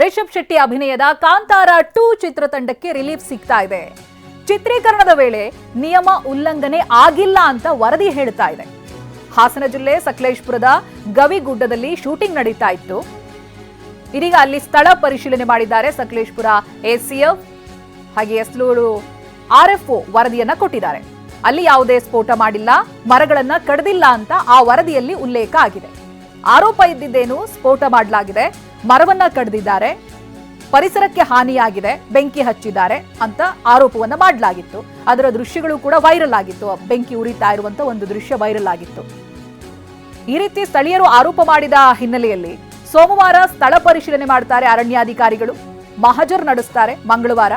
ರಿಷಬ್ ಶೆಟ್ಟಿ ಅಭಿನಯದ ಕಾಂತಾರ 2 ಚಿತ್ರತಂಡಕ್ಕೆ ರಿಲೀಫ್ ಸಿಗ್ತಾ ಇದೆ. ಚಿತ್ರೀಕರಣದ ವೇಳೆ ನಿಯಮ ಉಲ್ಲಂಘನೆ ಆಗಿಲ್ಲ ಅಂತ ವರದಿ ಹೇಳ್ತಾ ಇದೆ. ಹಾಸನ ಜಿಲ್ಲೆ ಸಕಲೇಶಪುರದ ಗವಿಗುಡ್ಡದಲ್ಲಿ ಶೂಟಿಂಗ್ ನಡೀತಾ ಇತ್ತು. ಇದೀಗ ಅಲ್ಲಿ ಸ್ಥಳ ಪರಿಶೀಲನೆ ಮಾಡಿದ್ದಾರೆ ಸಕಲೇಶಪುರ ಎಸಿಎಫ್ ಹಾಗೆ ಎಸ್ಲೂರು ಆರ್ಎಫ್ಒ ವರದಿಯನ್ನ ಕೊಟ್ಟಿದ್ದಾರೆ. ಅಲ್ಲಿ ಯಾವುದೇ ಸ್ಫೋಟ ಮಾಡಿಲ್ಲ, ಮರಗಳನ್ನ ಕಡಿದಿಲ್ಲ ಅಂತ ಆ ವರದಿಯಲ್ಲಿ ಉಲ್ಲೇಖ ಆಗಿದೆ. ಆರೋಪ ಇದ್ದಿದ್ದೇನು ಸ್ಫೋಟ ಮಾಡಲಾಗಿದೆ, ಮರವನ್ನ ಕಡಿದಿದ್ದಾರೆ, ಪರಿಸರಕ್ಕೆ ಹಾನಿಯಾಗಿದೆ, ಬೆಂಕಿ ಹಚ್ಚಿದ್ದಾರೆ ಅಂತ ಆರೋಪವನ್ನ ಮಾಡಲಾಗಿತ್ತು. ಅದರ ದೃಶ್ಯಗಳು ಕೂಡ ವೈರಲ್ ಆಗಿತ್ತು. ಬೆಂಕಿ ಉರಿತಾ ಇರುವಂತ ಒಂದು ದೃಶ್ಯ ವೈರಲ್ ಆಗಿತ್ತು. ಈ ರೀತಿ ಸ್ಥಳೀಯರು ಆರೋಪ ಮಾಡಿದ ಹಿನ್ನೆಲೆಯಲ್ಲಿ ಸೋಮವಾರ ಸ್ಥಳ ಪರಿಶೀಲನೆ ಮಾಡ್ತಾರೆ ಅರಣ್ಯಾಧಿಕಾರಿಗಳು. ಮಹಜರ್ ನಡೆಸ್ತಾರೆ ಮಂಗಳವಾರ.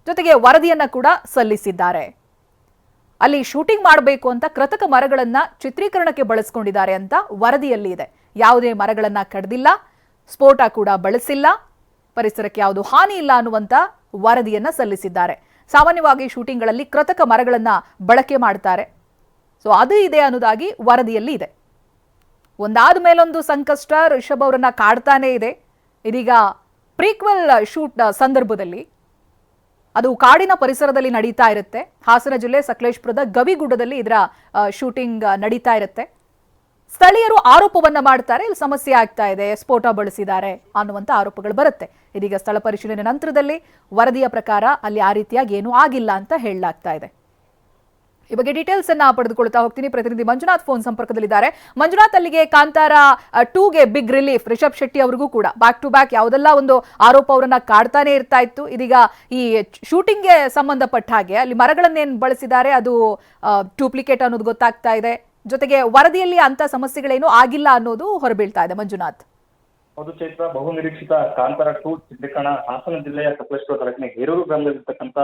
ಜೊತೆಗೆ ವರದಿಯನ್ನ ಕೂಡ ಸಲ್ಲಿಸಿದ್ದಾರೆ. ಅಲ್ಲಿ ಶೂಟಿಂಗ್ ಮಾಡಬೇಕು ಅಂತ ಕೃತಕ ಮರಗಳನ್ನ ಚಿತ್ರೀಕರಣಕ್ಕೆ ಬಳಸಿಕೊಂಡಿದ್ದಾರೆ ಅಂತ ವರದಿಯಲ್ಲಿ ಇದೆ. ಯಾವುದೇ ಮರಗಳನ್ನ ಕಡಿದಿಲ್ಲ, ಸ್ಫೋಟ ಕೂಡ ಬಳಸಿಲ್ಲ, ಪರಿಸರಕ್ಕೆ ಯಾವುದು ಹಾನಿ ಇಲ್ಲ ಅನ್ನುವಂತ ವರದಿಯನ್ನ ಸಲ್ಲಿಸಿದ್ದಾರೆ. ಸಾಮಾನ್ಯವಾಗಿ ಶೂಟಿಂಗ್ಗಳಲ್ಲಿ ಕೃತಕ ಮರಗಳನ್ನ ಬಳಕೆ ಮಾಡ್ತಾರೆ. ಸೊ ಅದು ಇದೆ ಅನ್ನೋದಾಗಿ ವರದಿಯಲ್ಲಿ ಇದೆ. ಒಂದಾದ ಮೇಲೊಂದು ಸಂಕಷ್ಟ ರಿಷಬ್ ಅವರನ್ನ ಕಾಡ್ತಾನೆ ಇದೆ. ಇದೀಗ ಪ್ರೀಕ್ವೆಲ್ ಶೂಟ್ ಸಂದರ್ಭದಲ್ಲಿ ಅದು ಕಾಡಿನ ಪರಿಸರದಲ್ಲಿ ನಡೀತಾ ಇರುತ್ತೆ. ಹಾಸನ ಜಿಲ್ಲೆ ಸಕಲೇಶಪುರದ ಗವಿಗುಡ್ಡದಲ್ಲಿ ಇದರ ಶೂಟಿಂಗ್ ನಡೀತಾ ಇರುತ್ತೆ. ಸ್ಥಳೀಯರು ಆರೋಪವನ್ನ ಮಾಡ್ತಾರೆ, ಇಲ್ಲಿ ಸಮಸ್ಯೆ ಆಗ್ತಾ ಇದೆ, ಸ್ಫೋಟ ಬಳಸಿದ್ದಾರೆ ಅನ್ನುವಂಥ ಆರೋಪಗಳು ಬರುತ್ತೆ. ಇದೀಗ ಸ್ಥಳ ಪರಿಶೀಲನೆ ನಂತರದಲ್ಲಿ ವರದಿಯ ಪ್ರಕಾರ ಅಲ್ಲಿ ಆ ರೀತಿಯಾಗಿ ಏನೂ ಆಗಿಲ್ಲ ಅಂತ ಹೇಳಲಾಗ್ತಾ ಇದೆ. ಈ ಬಗ್ಗೆ ಡೀಟೇಲ್ಸ್ ಅನ್ನ ಪಡೆದುಕೊಳ್ತಾ ಹೋಗ್ತೀನಿ. ಪ್ರತಿನಿಧಿ ಮಂಜುನಾಥ್ ಫೋನ್ ಸಂಪರ್ಕದಲ್ಲಿದ್ದಾರೆ. ಮಂಜುನಾಥ್, ಅಲ್ಲಿಗೆ ಕಾಂತಾರ 2ಗೆ ಬಿಗ್ ರಿಲೀಫ್. ರಿಷಬ್ ಶೆಟ್ಟಿ ಅವರಿಗೂ ಕೂಡ ಬ್ಯಾಕ್ ಟು ಬ್ಯಾಕ್ ಯಾವುದೆಲ್ಲ ಒಂದು ಆರೋಪ ಅವರನ್ನ ಕಾಡ್ತಾನೆ ಇರ್ತಾ ಇತ್ತು. ಇದೀಗ ಈ ಶೂಟಿಂಗ್ಗೆ ಸಂಬಂಧಪಟ್ಟ ಹಾಗೆ ಅಲ್ಲಿ ಮರಗಳನ್ನೇನು ಬಳಸಿದ್ದಾರೆ ಅದು ಡೂಪ್ಲಿಕೇಟ್ ಅನ್ನೋದು ಗೊತ್ತಾಗ್ತಾ ಇದೆ. ಜೊತೆಗೆ ವರದಿಯಲ್ಲಿ ಅಂತ ಸಮಸ್ಯೆಗಳೇನು ಆಗಿಲ್ಲ ಅನ್ನೋದು ಹೊರಬೀಳ್ತಾ ಇದೆ. ಮಂಜುನಾಥ್. ಹೌದು ಚೈತ್ರ, ಬಹು ನಿರೀಕ್ಷಿತ ಕಾಂತಾರ 2 ಚಿತ್ರೀಕರಣ ಹಾಸನ ಜಿಲ್ಲೆಯ ಸಕಲೇಶಪುರ ತಾಲೂಕಿನ ಹೇರೂರು ಗ್ರಾಮದಲ್ಲಿರ್ತಕ್ಕಂಥ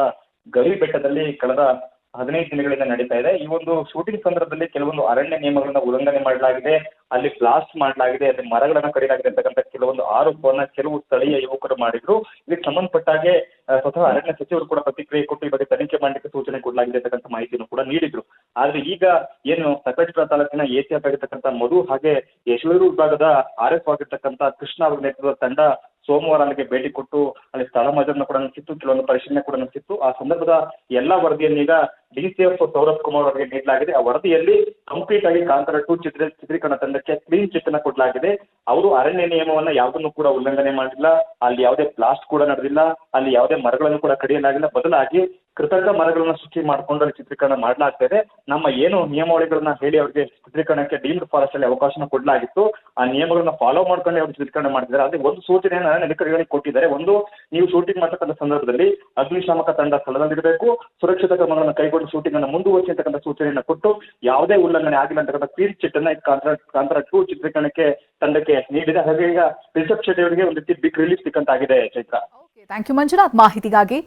ಗವಿ ಬೆಟ್ಟದಲ್ಲಿ ಕಳೆದ 15 ದಿನಗಳಿಂದ ನಡೀತಾ ಇದೆ. ಈ ಒಂದು ಶೂಟಿಂಗ್ ಸಂದರ್ಭದಲ್ಲಿ ಕೆಲವೊಂದು ಅರಣ್ಯ ನಿಯಮಗಳನ್ನ ಉಲ್ಲಂಘನೆ ಮಾಡಲಾಗಿದೆ, ಅಲ್ಲಿ ಬ್ಲಾಸ್ಟ್ ಮಾಡಲಾಗಿದೆ, ಅಲ್ಲಿ ಮರಗಳನ್ನ ಕಡಿಯಲಾಗಿದೆ ಅಂತಕ್ಕಂಥ ಕೆಲವೊಂದು ಆರೋಪವನ್ನ ಕೆಲವು ಸ್ಥಳೀಯ ಯುವಕರು ಮಾಡಿದ್ರು. ಇದಕ್ಕೆ ಸಂಬಂಧಪಟ್ಟಾಗೆ ಸ್ವತಃ ಅರಣ್ಯ ಸಚಿವರು ಕೂಡ ಪ್ರತಿಕ್ರಿಯೆ ಕೊಟ್ಟು ಈ ಬಗ್ಗೆ ತನಿಖೆ ಮಾಡಲಿಕ್ಕೆ ಸೂಚನೆ ಕೊಡಲಾಗಿದೆ ಅಂತಕ್ಕಂಥ ಮಾಹಿತಿಯನ್ನು ಕೂಡ ನೀಡಿದ್ರು. ಆದ್ರೆ ಈಗ ಏನು ಸಕಲೇಶಪುರ ತಾಲೂಕಿನ ಎಸಿಎಫ್ ಆಗಿರ್ತಕ್ಕಂಥ ಮಧು ಹಾಗೆ ಯಶಳೂರು ವಿಭಾಗದ ಆರ್ಎಫ್ ಆಗಿರ್ತಕ್ಕಂಥ ಕೃಷ್ಣ ಅವರ ನೇತೃತ್ವದ ತಂಡ ಸೋಮವಾರ ಅಲ್ಲಿಗೆ ಭೇಟಿ ಕೊಟ್ಟು ಅಲ್ಲಿ ಸ್ಥಳ ಮಜರ್ನ ಕೂಡ ನಡೆಸಿತ್ತು, ಕೆಲವೊಂದು ಪರಿಶೀಲನೆ ಕೂಡ ನಡೆಸಿತ್ತು. ಆ ಸಂದರ್ಭದ ಎಲ್ಲಾ ವರದಿಯನ್ನೀಗ ಡಿಸಿಎಫ್ ಸೌರಭ್ ಕುಮಾರ್ ಅವರಿಗೆ ನೀಡಲಾಗಿದೆ. ಆ ವರದಿಯಲ್ಲಿ ಕಂಪ್ಲೀಟ್ ಆಗಿ ಕಾಂತಾರ 2 ಚಿತ್ರೀಕರಣ ತಂಡಕ್ಕೆ ಕ್ಲೀನ್ ಚಿಟ್ ಅನ್ನ ಕೊಡಲಾಗಿದೆ. ಅವರು ಅರಣ್ಯ ನಿಯಮವನ್ನ ಯಾವುದನ್ನು ಕೂಡ ಉಲ್ಲಂಘನೆ ಮಾಡಿಲ್ಲ, ಅಲ್ಲಿ ಯಾವುದೇ ಬ್ಲಾಸ್ಟ್ ಕೂಡ ನಡೆದಿಲ್ಲ, ಅಲ್ಲಿ ಯಾವುದೇ ಮರಗಳನ್ನು ಕೂಡ ಕಡಿಯಲಾಗಿಲ್ಲ, ಬದಲಾಗಿ ಕೃತಕ ಮರಗಳನ್ನ ಸೃಷ್ಟಿ ಮಾಡಿಕೊಂಡು ಅಲ್ಲಿ ಚಿತ್ರೀಕರಣ ಮಾಡಲಾಗ್ತಾ ಇದೆ. ನಮ್ಮ ಏನು ನಿಯಮಾವಳಿಗಳನ್ನ ಹೇಳಿ ಅವರಿಗೆ ಚಿತ್ರೀಕರಣಕ್ಕೆ ಡೀಮ್ಡ್ ಫಾರೆಸ್ಟ್ ಅಲ್ಲಿ ಅವಕಾಶನ ಕೊಡಲಾಗಿತ್ತು, ಆ ನಿಯಮಗಳನ್ನ ಫಾಲೋ ಮಾಡ್ಕೊಂಡು ಅವರು ಚಿತ್ರೀಕರಣ ಮಾಡ್ತಿದ್ದಾರೆ. ಅದೇ ಒಂದು ಸೂಚನೆಯನ್ನ ಅಧಿಕಾರಿಗಳಿಗೆ ಕೊಟ್ಟಿದ್ದಾರೆ. ಒಂದು, ನೀವು ಶೂಟಿಂಗ್ ಮಾಡ್ತಕ್ಕಂಥ ಸಂದರ್ಭದಲ್ಲಿ ಅಗ್ನಿಶಾಮಕ ತಂಡ ಸ್ಥಳದಲ್ಲಿರಬೇಕು, ಸುರಕ್ಷಿತ ಕ್ರಮಗಳನ್ನು ಕೈಗೊಂಡು ಶೂಟಿಂಗ್ ಅನ್ನು ಮುಂದುವರಿಸಿ ಅಂತಕ್ಕಂಥ ಸೂಚನೆಯನ್ನ ಕೊಟ್ಟು ಯಾವುದೇ ಉಲ್ಲಂಘನೆ ಆಗಿಲ್ಲ ಅಂತಕ್ಕಂಥ ಕ್ಲೀನ್ ಚಿಟ್ ಅನ್ನ ಕಾಂತಾರ 2 ಚಿತ್ರೀಕರಣಕ್ಕೆ ತಂಡಕ್ಕೆ ನೀಡಿದೆ. ಹಾಗೆ ಈಗ ರಿಷಬ್ ಶೆಟ್ಟಿ ಅವರಿಗೆ ಒಂದು ರೀತಿ ಬಿಗ್ ರಿಲೀಫ್ ಸಿಕ್ಕಂತಾಗಿದೆ ಚೈತ್ರ. ಥ್ಯಾಂಕ್ ಯು ಮಂಜುನಾಥ್ ಮಾಹಿತಿಗಾಗಿ.